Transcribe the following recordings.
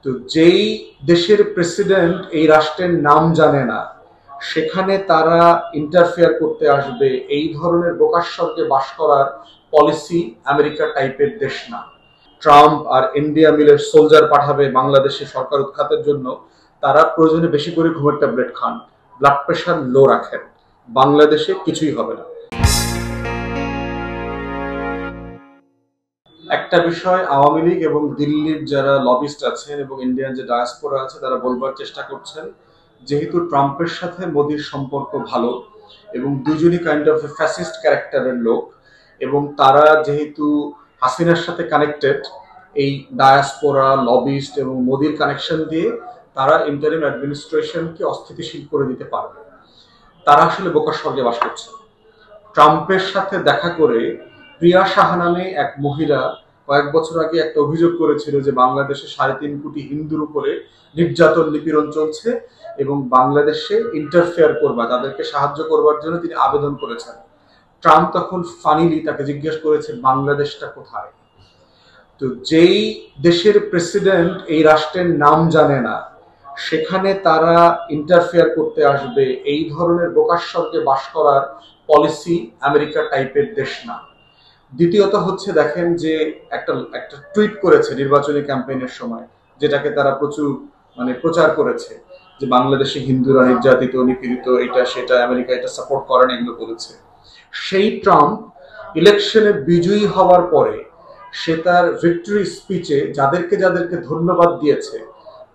তো যেই দেশের প্রেসিডেন্ট এই রাষ্ট্রের নাম জানে না, সেখানে তারা ইন্টারফেয়ার করতে আসবে, এই ধরনের বোকাস্বর্গে বাস করার পলিসি আমেরিকা টাইপের দেশ না। ট্রাম্প আর ইন্ডিয়া মিলের সোলজার পাঠাবে বাংলাদেশে সরকার উৎখাতের জন্য, তারা প্রয়োজনে বেশি করে ঘুমের ট্যাবলেট খান, ব্লাড প্রেশার লো রাখেন, বাংলাদেশে কিছুই হবে না। একটা বিষয় আওয়ামী লীগ এবং দিল্লির যারা লবিস্ট আছেন এবং ইন্ডিয়ান যে ডায়াসপোরা আছে তারা বলবার চেষ্টা করছেন, যেহেতু ট্রাম্পের সাথে মোদির সম্পর্ক ভালো এবং দুজনই কাইন্ড অফ এ ফ্যাসিস্ট ক্যারেক্টারের লোক, এবং তারা যেহেতু হাসিনার সাথে কানেক্টেড, এই ডায়াসপোরা লবিস্ট এবং মোদির কানেকশন দিয়ে তারা ইন্টারিম অ্যাডমিনিস্ট্রেশনকে অস্থিতিশীল করে দিতে পারবে। তারা আসলে বোকার স্বর্গে বাস করছে। ট্রাম্পের সাথে দেখা করে প্রিয়া সাহা নামে এক মহিলা কয়েক বছর আগে একটা অভিযোগ করেছিল যে বাংলাদেশে 3.5 কোটি হিন্দুর উপরে নির্যাতন নিপীড়ন চলছে এবং বাংলাদেশে ইন্টারফেয়ার করবা, তাদেরকে সাহায্য করবার জন্য তিনি আবেদন করেছেন। ট্রাম্প তখন ফানিলি তাকে জিজ্ঞেস করেছে বাংলাদেশটা কোথায়। তো যেই দেশের প্রেসিডেন্ট এই রাষ্ট্রের নাম জানে না, সেখানে তারা ইন্টারফেয়ার করতে আসবে, এই ধরনের বোকাস্বর্গে বাস করার পলিসি আমেরিকা টাইপের দেশ না। দ্বিতীয়ত হচ্ছে, দেখেন যে একটা টুইট করেছে নির্বাচনী ক্যাম্পেইনের সময়, যেটাকে তারা প্রচুর প্রচার করেছে যে বাংলাদেশে হিন্দুরা নির্যাতিত নিপীড়িত, এটা সেটা, আমেরিকা এটা সাপোর্ট করে না, এগুলো বলেছে। সেই ট্রাম্প ইলেকশনে বিজয়ী হওয়ার পরে সে তার ভিক্টরি স্পিচে যাদেরকে যাদেরকে ধন্যবাদ দিয়েছে,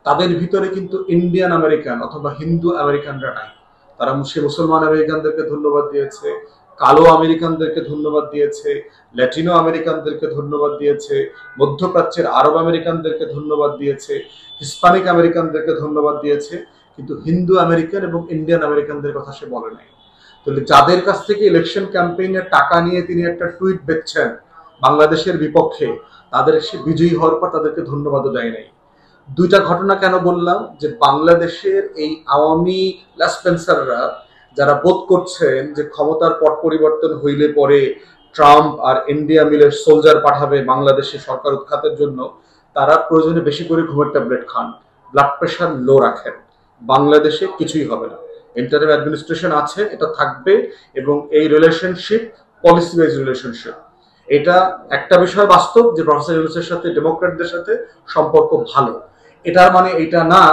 তাদের ভিতরে কিন্তু ইন্ডিয়ান আমেরিকান অথবা হিন্দু আমেরিকানরা নাই। তারা মুসলমান আমেরিকানদেরকে ধন্যবাদ দিয়েছে, কালো আমেরিকানদেরকে ধন্যবাদ দিয়েছে, ল্যাটিনো আমেরিকানদেরকে ধন্যবাদ দিয়েছে, মধ্যপ্রাচ্যের আরব আমেরিকানদেরকে ধন্যবাদ দিয়েছে, হিস্পানিক আমেরিকানদেরকে ধন্যবাদ দিয়েছে, কিন্তু হিন্দু আমেরিকান এবং ইন্ডিয়ান আমেরিকানদের কথা সে বলে নাই। তাহলে যাদের কাছ থেকে ইলেকশন ক্যাম্পেইনের টাকা নিয়ে তিনি একটা টুইট বেচছেন বাংলাদেশের বিপক্ষে, তাদের সে বিজয়ী হওয়ার পর তাদেরকে ধন্যবাদও দেয় নাই। দুইটা ঘটনা কেন বললাম, যে বাংলাদেশের এই আওয়ামী লাসপেন্সাররা যারা বোধ করছেন যে ক্ষমতার পট পরিবর্তন হইলে পরে ট্রাম্প আর ইন্ডিয়া মিলের সোলজার পাঠাবে বাংলাদেশে সরকার উৎখাতের জন্য, তারা প্রয়োজনে বেশি করে ঘুমের ট্যাবলেট খান, ব্লাড প্রেশার লো রাখেন, বাংলাদেশে কিছুই হবে না। ইন্টারিম অ্যাডমিনিস্ট্রেশন আছে, এটা থাকবে, এবং এই রিলেশনশিপ পলিসি ওয়াইজ রিলেশনশিপ। এটা একটা বিষয় বাস্তব যে প্রফেসর ইউনূসের সাথে ডেমোক্রেটদের সাথে সম্পর্ক ভালো। এটার মানে এটা না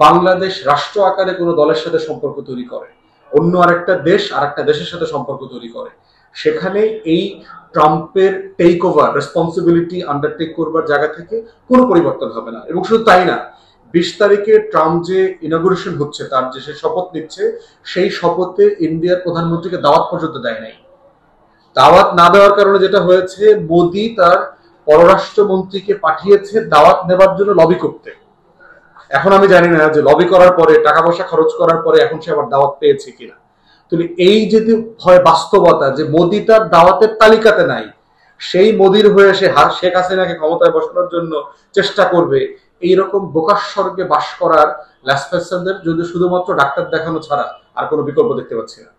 বাংলাদেশ রাষ্ট্র আকারে কোনো দলের সাথে সম্পর্ক তৈরি করে, অন্য আরেকটা দেশ আর একটা দেশের সাথে সম্পর্ক তৈরি করে, সেখানে এই ট্রাম্পের টেক ওভার রেসপন্সিবিলিটি আন্ডারটেক করবার জায়গা থেকে কোনো পরিবর্তন হবে না। এবং শুধু তাই না, 20 তারিখে ট্রাম্প যে ইনগুরেশন হচ্ছে, তার যে সে শপথ নিচ্ছে, সেই শপথে ইন্ডিয়ার প্রধানমন্ত্রীকে দাওয়াত পর্যন্ত দেয় নাই। দাওয়াত না দেওয়ার কারণে যেটা হয়েছে, মোদি তার পররাষ্ট্রমন্ত্রীকে পাঠিয়েছে দাওয়াত নেবার জন্য লবি করতে। এখন আমি জানি না যে লবি করার পরে, টাকা পয়সা খরচ করার পরে এখন সে আবার দাওয়াত পেয়েছে কিনা। তাহলে এই যদি হয় বাস্তবতা যে মোদি তার দাওয়াতের তালিকাতে নাই, সেই মোদির হয়ে সে শেখ হাসিনাকে ক্ষমতায় বসানোর জন্য চেষ্টা করবে, এইরকম বোকাস্বর্গে বাস করার লাসপেন্সারদের যদি শুধুমাত্র ডাক্তার দেখানো ছাড়া আর কোনো বিকল্প দেখতে পাচ্ছি না।